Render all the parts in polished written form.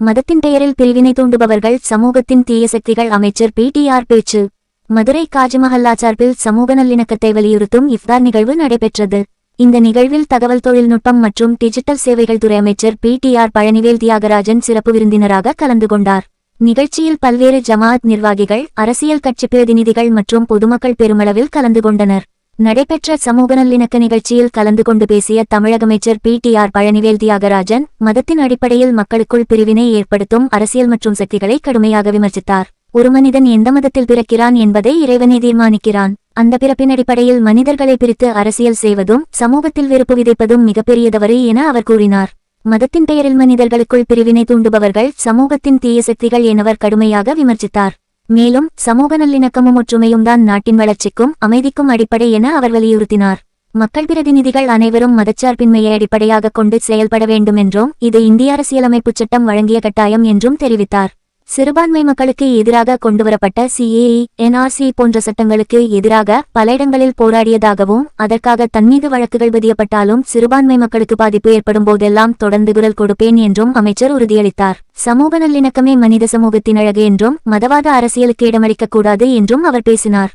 மதத்தின் பெயரில் பிரிவினை தூண்டுபவர்கள் சமூகத்தின் தீய சக்திகள். அமைச்சர் பிடிஆர் பேச்சு. மதுரை காஜ்மஹல்லா சார்பில் சமூக நல்லிணக்கத்தை வலியுறுத்தும் இஃப்தார் நிகழ்வு நடைபெற்றது. இந்த நிகழ்வில் தகவல் தொழில்நுட்பம் மற்றும் டிஜிட்டல் சேவைகள் துறை அமைச்சர் பிடிஆர் பழனிவேல் தியாகராஜன் சிறப்பு விருந்தினராக கலந்து கொண்டார். நிகழ்ச்சியில் பல்வேறு ஜமாஅத் நிர்வாகிகள், அரசியல் கட்சி பிரதிநிதிகள் மற்றும் பொதுமக்கள் பெருமளவில் கலந்து கொண்டனர். நடைபெற்ற சமூக நல்லிணக்க நிகழ்ச்சியில் கலந்து கொண்டு பேசிய தமிழக அமைச்சர் பிடிஆர் பழனிவேல் தியாகராஜன், மதத்தின் அடிப்படையில் மக்களுக்குள் பிரிவினை ஏற்படுத்தும் அரசியல் மற்றும் சக்திகளை கடுமையாக விமர்சித்தார். ஒரு மனிதன் எந்த மதத்தில் பிறக்கிறான் என்பதை இறைவனே தீர்மானிக்கிறான். அந்த பிறப்பின் அடிப்படையில் மனிதர்களை பிரித்து அரசியல் செய்வதும் சமூகத்தில் வெறுப்பு விதைப்பதும் மிகப்பெரிய தவறு என அவர் கூறினார். மதத்தின் பெயரில் மனிதர்களுக்குள் பிரிவினை தூண்டுபவர்கள் சமூகத்தின் தீய சக்திகள் என அவர் கடுமையாக விமர்சித்தார். மேலும் சமூக நல்லிணக்கமும் ஒற்றுமையும் தான் நாட்டின் வளர்ச்சிக்கும் அமைதிக்கும் அடிப்படை என அவர் வலியுறுத்தினார். மக்கள் பிரதிநிதிகள் அனைவரும் மதச்சார்பின்மையை அடிப்படையாக கொண்டு செயல்பட வேண்டும் என்றும் இது இந்திய அரசியலமைப்பு சட்டம் வழங்கிய கட்டாயம் என்றும் தெரிவித்தார். சிறுபான்மை மக்களுக்கு எதிராக கொண்டுவரப்பட்ட CAA, NRC போன்ற சட்டங்களுக்கு எதிராக பல இடங்களில் போராடியதாகவும் அதற்காக தன்மீது வழக்குகள் பதியப்பட்டாலும் சிறுபான்மை மக்களுக்கு பாதிப்பு ஏற்படும் போதெல்லாம் தொடர்ந்து குரல் கொடுப்பேன் என்றும் அமைச்சர் உறுதியளித்தார். சமூக நல்லிணக்கமே மனித சமூகத்தின் அழகு என்றும் மதவாத அரசியலுக்கு இடமளிக்கக்கூடாது என்றும் அவர் பேசினார்.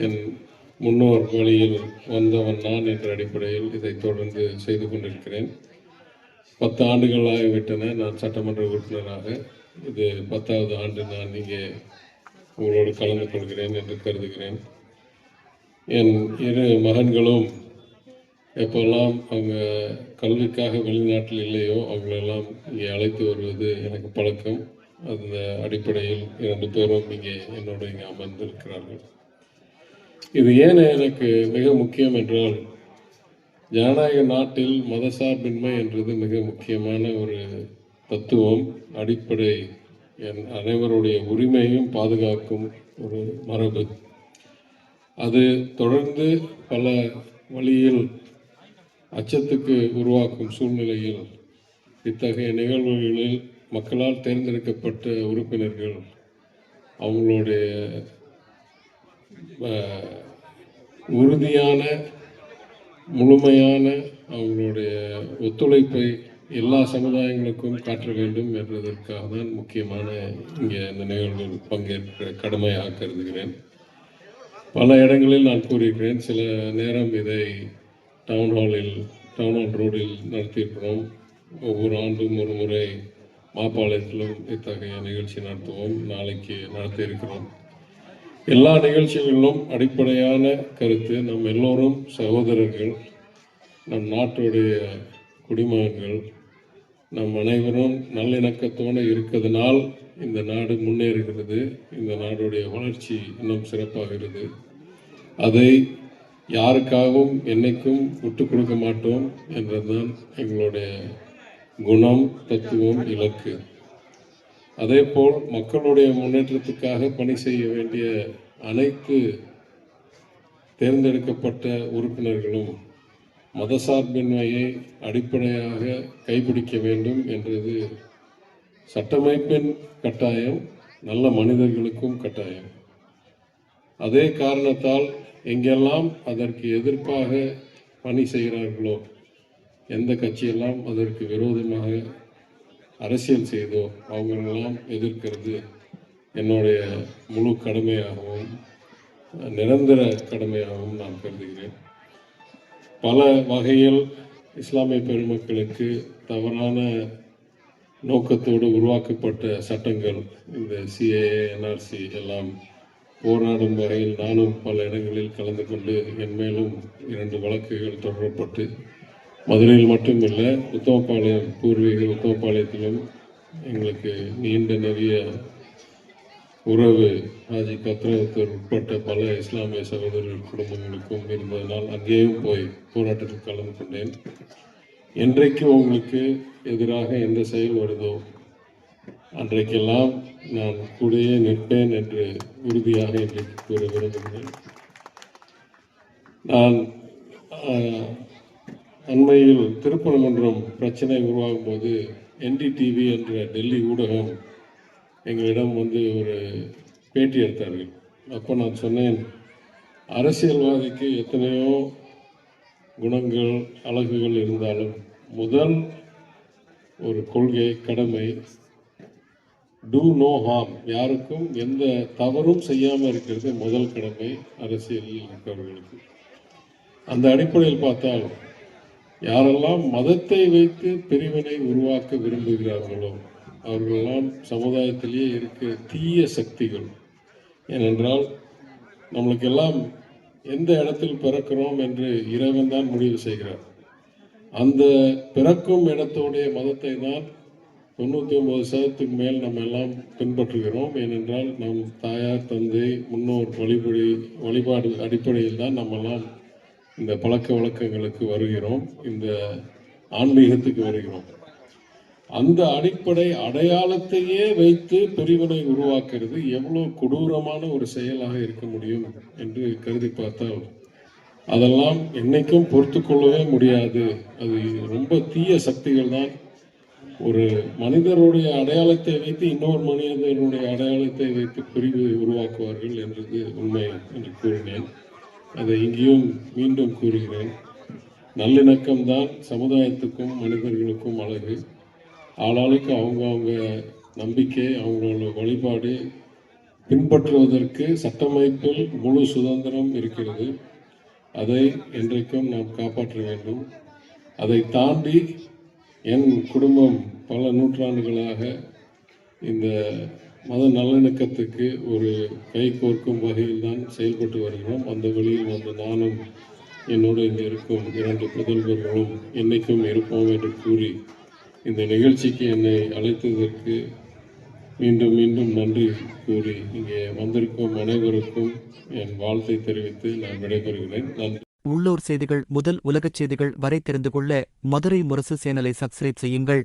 என் முன்னோர் வழியில் வந்தவன் நான் என்ற அடிப்படையில் இதை தொடர்ந்து செய்து கொண்டிருக்கிறேன். 10 ஆண்டுகள் ஆகிவிட்டன நான் சட்டமன்ற உறுப்பினராக. இது 10வது ஆண்டு நான் இங்கே உங்களோடு கலந்து கொள்கிறேன் என்று கருதுகிறேன். என் 2 மகன்களும் எப்போல்லாம் அவங்க கல்விக்காக வெளிநாட்டில் இல்லையோ அவங்களெல்லாம் இங்கே அழைத்து வருவது எனக்கு பழக்கம். அந்த அடிப்படையில் 2 பேரும் இங்கே என்னோடு இங்கே அமர்ந்திருக்கிறார்கள். இது ஏன் எனக்கு மிக முக்கியம் என்றால், ஜனநாயக நாட்டில் மதசார்பின்மை என்றது மிக முக்கியமான ஒரு தத்துவம், அடிப்படை. அனைவருடைய உரிமையும் பாதுகாக்கும் ஒரு மரபு. அது தொடர்ந்து பல வழியில் அச்சத்துக்கு உருவாக்கும் சூழ்நிலையில் இத்தகைய நிகழ்வுகளில் மக்களால் தேர்ந்தெடுக்கப்பட்ட உறுப்பினர்கள் அவங்களுடைய உறுதியான முழுமையான அவங்களுடைய ஒத்துழைப்பை எல்லா சமுதாயங்களுக்கும் காட்ட வேண்டும் என்பதற்காக தான் முக்கியமான இங்கே இந்த நிகழ்வில் பங்கேற்க கடமையாக கருதுகிறேன். பல இடங்களில் நான் கூறியிருக்கிறேன். சில நேரம் இதை டவுன் ஹால் ரோடில் நடத்தியிருக்கிறோம். ஒவ்வொரு ஆண்டும் ஒரு முறை மாப்பாளையத்திலும் இத்தகைய நிகழ்ச்சி நடத்துவோம். நாளைக்கு நடத்த இருக்கிறோம். எல்லா நிகழ்ச்சிகளிலும் அடிப்படையான கருத்து, நம் எல்லோரும் சகோதரர்கள், நம் நாட்டுடைய குடிமகன்கள், நம் அனைவரும் நல்லிணக்கத்தோடு இருக்கிறதுனால் இந்த நாடு முன்னேறுகிறது, இந்த நாடுடைய வளர்ச்சி இன்னும் சிறப்பாகிறது. அதை யாருக்காகவும் என்னைக்கும் விட்டு கொடுக்க மாட்டோம் என்றதுதான் எங்களுடைய குணம், தத்துவம், இலக்கு. அதேபோல் மக்களுடைய முன்னேற்றத்துக்காக பணி செய்ய வேண்டிய அனைத்து தேர்ந்தெடுக்கப்பட்ட உறுப்பினர்களும் மதசார்பின்மையை அடிப்படையாக கைப்பிடிக்க வேண்டும் என்றது சட்டமைப்பின் கட்டாயம், நல்ல மனிதர்களுக்கும் கட்டாயம். அதே காரணத்தால் எங்கெல்லாம் அதற்கு எதிர்ப்பாக பணி செய்கிறார்களோ, எந்த கட்சியெல்லாம் அதற்கு விரோதமாக அரசியல் செய்தோ அவங்களெல்லாம் எதிர்க்கிறது என்னுடைய முழு கடமையாகவும் நிரந்தர கடமையாகவும் நான் கருதுகிறேன். பல வகையில் இஸ்லாமிய பெருமக்களுக்கு தவறான நோக்கத்தோடு உருவாக்கப்பட்ட சட்டங்கள், இந்த CAA, NRC எல்லாம் போராடும் வகையில் நானும் பல இடங்களில் கலந்து கொண்டு என் மேலும் 2 வழக்குகள் தொடரப்பட்டு, மதுரையில் மட்டும் இல்லை, உத்தமபாளையம், பூர்வீக உத்தமபாளையத்திலும் எங்களுக்கு நீண்ட நெறிய உறவு ஹாஜி கத்ராவுத்தர் உட்பட்ட பல இஸ்லாமிய சகோதரர்கள் குடும்பங்களுக்கும் இருந்ததனால் அங்கேயும் போய் போராட்டத்தில் கலந்து கொண்டேன். என்றைக்கு உங்களுக்கு எதிராக எந்த செயல் வருதோ அன்றைக்கெல்லாம் நான் கூடயே நிற்பேன் என்று உறுதியாக இன்றைக்கு கூற விரும்புகிறேன். நான் அண்மையில் திருப்பரங்குன்றம் பிரச்சனை உருவாகும் போது NDTV என்ற டெல்லி ஊடகம் எங்களிடம் வந்து ஒரு பேட்டி எடுத்தார்கள். அப்போ நான் சொன்னேன், அரசியல்வாதிக்கு எத்தனையோ குணங்கள் அழகுகள் இருந்தாலும் முதல் ஒரு கொள்கை கடமை டூ நோ ஹார்ம், யாருக்கும் எந்த தவறும் செய்யாமல் இருக்கிறது முதல் கடமை அரசியலில் இருக்கிறவர்களுக்கு. அந்த அடிப்படையில் பார்த்தால் யாரெல்லாம் மதத்தை வைத்து பிரிவினை உருவாக்க விரும்புகிறார்களோ அவர்களெல்லாம் சமுதாயத்திலேயே இருக்க தீய சக்திகள். ஏனென்றால் நம்மளுக்கெல்லாம் எந்த இடத்தில் பிறக்கிறோம் என்று இறைவன் தான் முடிவு செய்கிறார். அந்த பிறக்கும் இடத்தோடைய மதத்தை தான் 99% மேல் நம்ம எல்லாம் பின்பற்றுகிறோம். ஏனென்றால் நம் தாயார் தந்தை முன்னோர் வழிபாடு அடிப்படையில் தான் நம்மெல்லாம் இந்த பழக்க வழக்கங்களுக்கு வருகிறோம், இந்த ஆன்மீகத்துக்கு வருகிறோம். அந்த அடிப்படை அடையாளத்தையே வைத்து பிரிவினை உருவாக்குறது எவ்வளோ கொடூரமான ஒரு செயலாக இருக்க முடியும் என்று கருதி பார்த்தால் அதெல்லாம் என்னைக்கும் பொறுத்து கொள்ளவே முடியாது. அது ரொம்ப தீய சக்திகள் தான். ஒரு மனிதருடைய அடையாளத்தை வைத்து இன்னொரு மனிதனுடைய அடையாளத்தை வைத்து பிரிவு உருவாக்குவார்கள் என்றது உண்மை என்று கூறினேன். அதை இங்கேயும் மீண்டும் கூறுகிறேன். நல்லிணக்கம்தான் சமுதாயத்துக்கும் மனிதர்களுக்கும் அழகு. ஆளாளுக்கு அவங்கவுங்க நம்பிக்கை, அவங்களோட வழிபாடு பின்பற்றுவதற்கு சட்டமைப்பில் முழு சுதந்திரம் இருக்கிறது. அதை என்றைக்கும் நாம் காப்பாற்ற வேண்டும். அதை தாண்டி என் குடும்பம் பல நூற்றாண்டுகளாக இந்த மத நல்லிணக்கத்துக்கு ஒரு கை கோர்க்கும் வகையில் தான் செயல்பட்டு வருகிறோம். அந்த வழியில் வந்து நானும் என்னோடு இங்கே இருக்கும் 2 புதல்வர்களும் என்னைக்கும் இருப்போம் என்று கூறி இந்த நிகழ்ச்சிக்கு என்னை அழைத்ததற்கு மீண்டும் மீண்டும் நன்றி கூறி இங்கே வந்திருக்கும் அனைவருக்கும் என் வாழ்த்தை தெரிவித்து நான் விடைபெறுகிறேன். நன்றி. உள்ளூர் செய்திகள் முதல் உலகச் செய்திகள் வரை தெரிந்து கொள்ள மதுரை முரசு சேனலை சப்ஸ்கிரைப் செய்யுங்கள்.